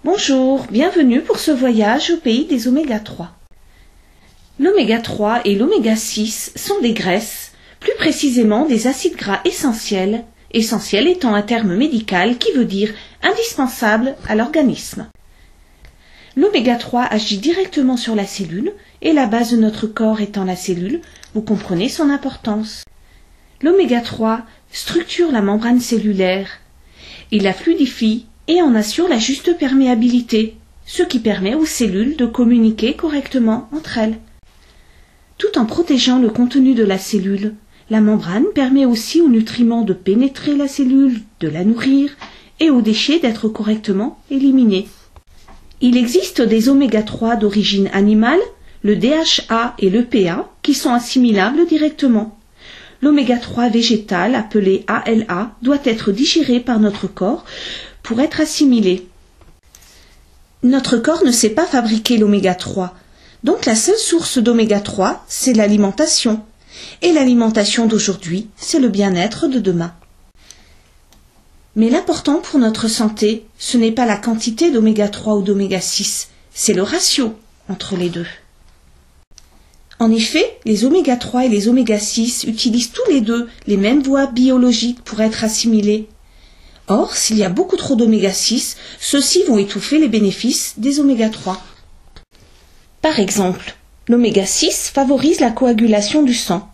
Bonjour, bienvenue pour ce voyage au pays des oméga 3. L'oméga 3 et l'oméga 6 sont des graisses, plus précisément des acides gras essentiels, essentiel étant un terme médical qui veut dire indispensable à l'organisme. L'oméga 3 agit directement sur la cellule et la base de notre corps étant la cellule, vous comprenez son importance. L'oméga 3 structure la membrane cellulaire, il la fluidifie et en assure la juste perméabilité, ce qui permet aux cellules de communiquer correctement entre elles. Tout en protégeant le contenu de la cellule, la membrane permet aussi aux nutriments de pénétrer la cellule, de la nourrir et aux déchets d'être correctement éliminés. Il existe des oméga 3 d'origine animale, le DHA et l'EPA, qui sont assimilables directement. L'oméga 3 végétal, appelé ALA, doit être digéré par notre corps pour être assimilé. Notre corps ne sait pas fabriquer l'oméga 3, donc la seule source d'oméga 3, c'est l'alimentation. Et l'alimentation d'aujourd'hui, c'est le bien-être de demain. Mais l'important pour notre santé, ce n'est pas la quantité d'oméga 3 ou d'oméga 6, c'est le ratio entre les deux. En effet, les oméga 3 et les oméga 6 utilisent tous les deux les mêmes voies biologiques pour être assimilés. Or, s'il y a beaucoup trop d'oméga 6, ceux-ci vont étouffer les bénéfices des oméga 3. Par exemple, l'oméga 6 favorise la coagulation du sang.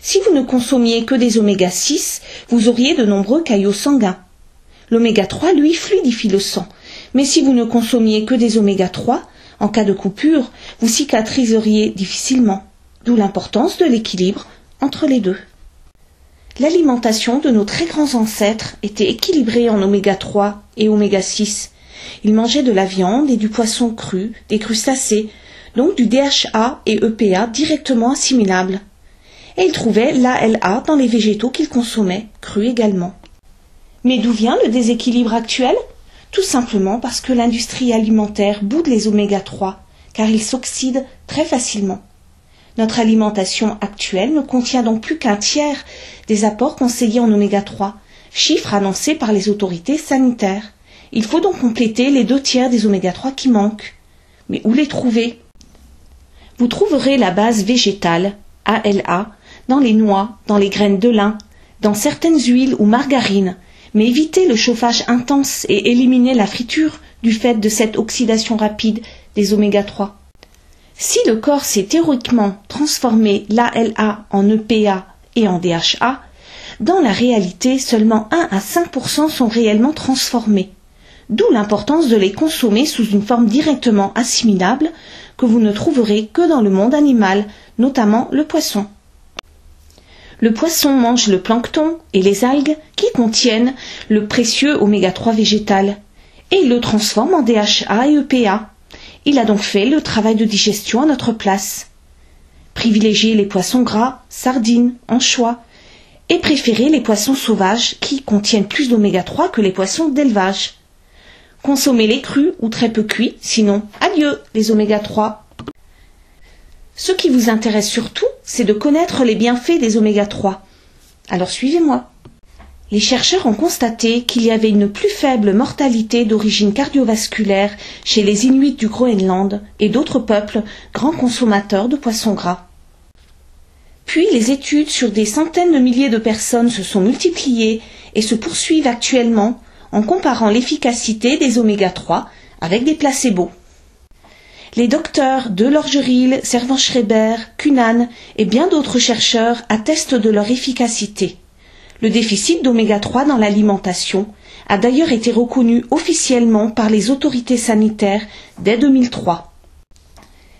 Si vous ne consommiez que des oméga 6, vous auriez de nombreux caillots sanguins. L'oméga 3, lui, fluidifie le sang. Mais si vous ne consommiez que des oméga 3, en cas de coupure, vous cicatriseriez difficilement. D'où l'importance de l'équilibre entre les deux. L'alimentation de nos très grands ancêtres était équilibrée en oméga 3 et oméga 6. Ils mangeaient de la viande et du poisson cru, des crustacés, donc du DHA et EPA directement assimilables. Et ils trouvaient l'ALA dans les végétaux qu'ils consommaient, crus également. Mais d'où vient le déséquilibre actuel ? Tout simplement parce que l'industrie alimentaire boude les oméga 3, car ils s'oxydent très facilement. Notre alimentation actuelle ne contient donc plus qu'un tiers des apports conseillés en oméga 3, chiffre annoncé par les autorités sanitaires. Il faut donc compléter les 2/3 des oméga 3 qui manquent. Mais où les trouver ? Vous trouverez la base végétale, ALA, dans les noix, dans les graines de lin, dans certaines huiles ou margarines, mais évitez le chauffage intense et éliminez la friture du fait de cette oxydation rapide des oméga 3. Si le corps sait théoriquement transformer l'ALA en EPA et en DHA, dans la réalité, seulement 1 à 5% sont réellement transformés. D'où l'importance de les consommer sous une forme directement assimilable que vous ne trouverez que dans le monde animal, notamment le poisson. Le poisson mange le plancton et les algues qui contiennent le précieux oméga 3 végétal et il le transforme en DHA et EPA. Il a donc fait le travail de digestion à notre place. Privilégiez les poissons gras, sardines, anchois et préférez les poissons sauvages qui contiennent plus d'oméga 3 que les poissons d'élevage. Consommez-les crus ou très peu cuits, sinon adieu les oméga 3. Ce qui vous intéresse surtout, c'est de connaître les bienfaits des oméga 3. Alors suivez-moi. Les chercheurs ont constaté qu'il y avait une plus faible mortalité d'origine cardiovasculaire chez les Inuits du Groenland et d'autres peuples grands consommateurs de poissons gras. Puis les études sur des centaines de milliers de personnes se sont multipliées et se poursuivent actuellement en comparant l'efficacité des oméga 3 avec des placebos. Les docteurs Delorgeril, Servan-Schreiber, Cunan et bien d'autres chercheurs attestent de leur efficacité. Le déficit d'oméga 3 dans l'alimentation a d'ailleurs été reconnu officiellement par les autorités sanitaires dès 2003.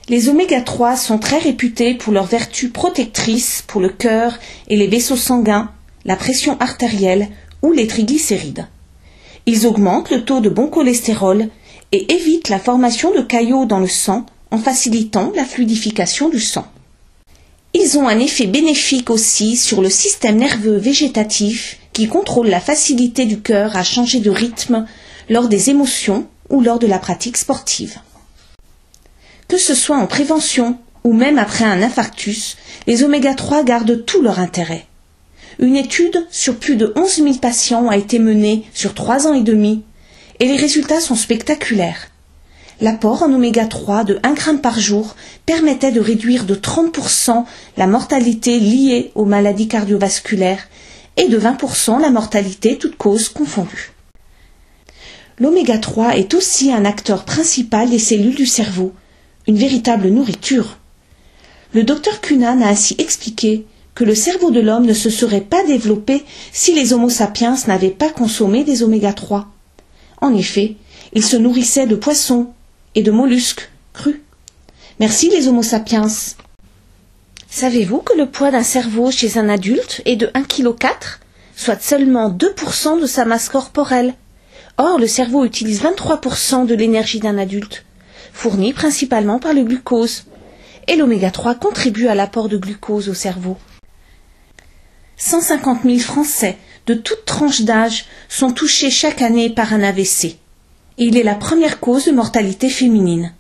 Les oméga 3 sont très réputés pour leurs vertus protectrices pour le cœur et les vaisseaux sanguins, la pression artérielle ou les triglycérides. Ils augmentent le taux de bon cholestérol et évitent la formation de caillots dans le sang en facilitant la fluidification du sang. Ils ont un effet bénéfique aussi sur le système nerveux végétatif qui contrôle la facilité du cœur à changer de rythme lors des émotions ou lors de la pratique sportive. Que ce soit en prévention ou même après un infarctus, les oméga 3 gardent tout leur intérêt. Une étude sur plus de 11 000 patients a été menée sur 3 ans et demi Et les résultats sont spectaculaires. L'apport en oméga 3 de 1 g par jour permettait de réduire de 30% la mortalité liée aux maladies cardiovasculaires et de 20% la mortalité toutes causes confondues. L'oméga 3 est aussi un acteur principal des cellules du cerveau, une véritable nourriture. Le docteur Cunan a ainsi expliqué que le cerveau de l'homme ne se serait pas développé si les Homo sapiens n'avaient pas consommé des oméga 3. En effet, ils se nourrissaient de poissons et de mollusques crus. Merci les Homo sapiens. Savez-vous que le poids d'un cerveau chez un adulte est de 1,4 kg, soit seulement 2% de sa masse corporelle? Or, le cerveau utilise 23% de l'énergie d'un adulte, fournie principalement par le glucose. Et l'oméga 3 contribue à l'apport de glucose au cerveau. 150 000 Français de toute tranche d'âge sont touchés chaque année par un AVC. Et il est la première cause de mortalité féminine.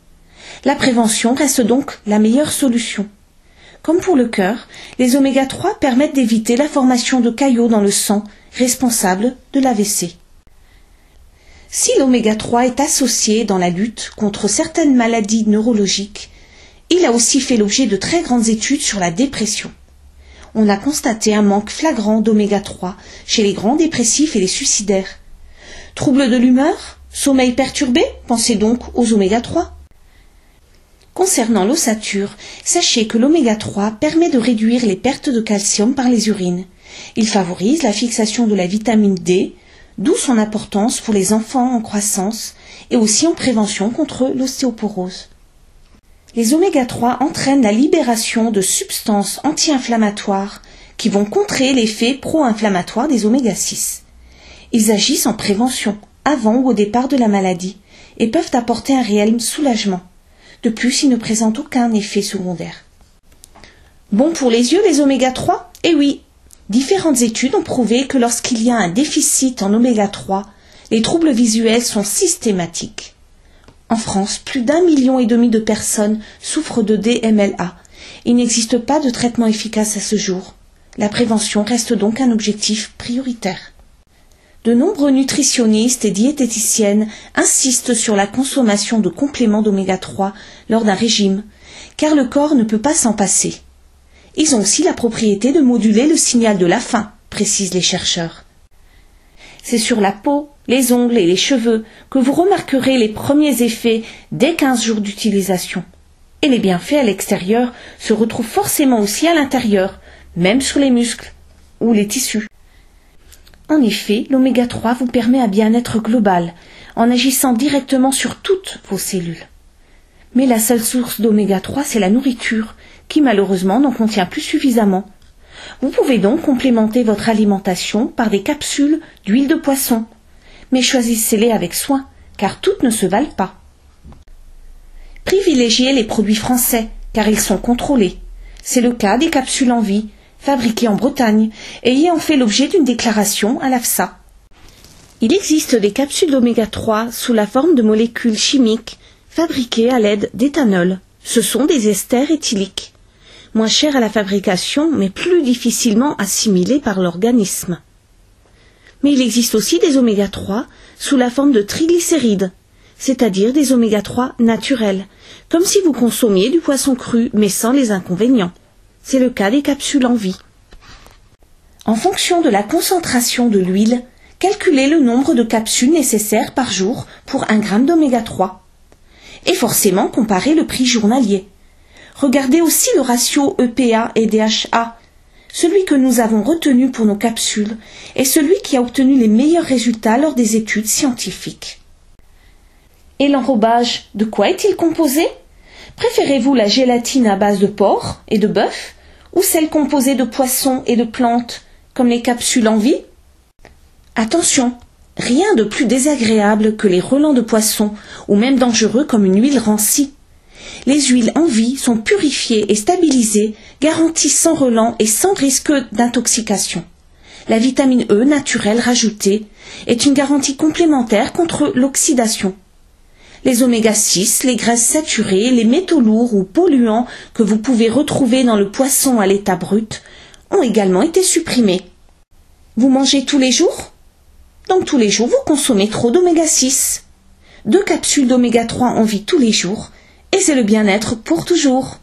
La prévention reste donc la meilleure solution. Comme pour le cœur, les oméga 3 permettent d'éviter la formation de caillots dans le sang, responsable de l'AVC. Si l'oméga 3 est associé dans la lutte contre certaines maladies neurologiques, il a aussi fait l'objet de très grandes études sur la dépression. On a constaté un manque flagrant d'oméga 3 chez les grands dépressifs et les suicidaires. Troubles de l'humeur? Sommeil perturbé? Pensez donc aux oméga 3. Concernant l'ossature, sachez que l'oméga 3 permet de réduire les pertes de calcium par les urines. Il favorise la fixation de la vitamine D, d'où son importance pour les enfants en croissance et aussi en prévention contre l'ostéoporose. Les oméga 3 entraînent la libération de substances anti-inflammatoires qui vont contrer l'effet pro-inflammatoire des oméga 6. Ils agissent en prévention, avant ou au départ de la maladie, et peuvent apporter un réel soulagement. De plus, ils ne présentent aucun effet secondaire. Bon pour les yeux, les oméga 3? Eh oui! Différentes études ont prouvé que lorsqu'il y a un déficit en oméga 3, les troubles visuels sont systématiques. En France, plus d'1,5 million de personnes souffrent de DMLA. Il n'existe pas de traitement efficace à ce jour. La prévention reste donc un objectif prioritaire. De nombreux nutritionnistes et diététiciennes insistent sur la consommation de compléments d'oméga 3 lors d'un régime, car le corps ne peut pas s'en passer. Ils ont aussi la propriété de moduler le signal de la faim, précisent les chercheurs. C'est sur la peau, les ongles et les cheveux que vous remarquerez les premiers effets dès 15 jours d'utilisation. Et les bienfaits à l'extérieur se retrouvent forcément aussi à l'intérieur, même sur les muscles ou les tissus. En effet, l'oméga 3 vous permet un bien-être global, en agissant directement sur toutes vos cellules. Mais la seule source d'oméga 3, c'est la nourriture, qui malheureusement n'en contient plus suffisamment. Vous pouvez donc complémenter votre alimentation par des capsules d'huile de poisson. Mais choisissez-les avec soin, car toutes ne se valent pas. Privilégiez les produits français, car ils sont contrôlés. C'est le cas des capsules en vie, fabriquées en Bretagne et ayant fait l'objet d'une déclaration à l'AFSA. Il existe des capsules d'oméga 3 sous la forme de molécules chimiques fabriquées à l'aide d'éthanol. Ce sont des esters éthyliques, moins chers à la fabrication mais plus difficilement assimilés par l'organisme. Mais il existe aussi des oméga 3 sous la forme de triglycérides, c'est-à-dire des oméga 3 naturels, comme si vous consommiez du poisson cru mais sans les inconvénients. C'est le cas des capsules en vie. En fonction de la concentration de l'huile, calculez le nombre de capsules nécessaires par jour pour 1 g d'oméga 3. Et forcément comparez le prix journalier. Regardez aussi le ratio EPA et DHA. Celui que nous avons retenu pour nos capsules est celui qui a obtenu les meilleurs résultats lors des études scientifiques. Et l'enrobage, de quoi est-il composé? Préférez-vous la gélatine à base de porc et de bœuf ou celle composée de poissons et de plantes, comme les capsules en vie? Attention, rien de plus désagréable que les relents de poisson ou même dangereux comme une huile rancie. Les huiles en vie sont purifiées et stabilisées, garanties sans relents et sans risque d'intoxication. La vitamine E naturelle rajoutée est une garantie complémentaire contre l'oxydation. Les oméga 6, les graisses saturées, les métaux lourds ou polluants que vous pouvez retrouver dans le poisson à l'état brut ont également été supprimés. Vous mangez tous les jours? Donc tous les jours, vous consommez trop d'oméga 6. 2 capsules d'oméga 3 en vie tous les jours, et c'est le bien-être pour toujours.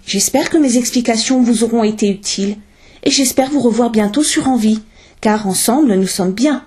J'espère que mes explications vous auront été utiles, et j'espère vous revoir bientôt sur Envie, car ensemble nous sommes bien.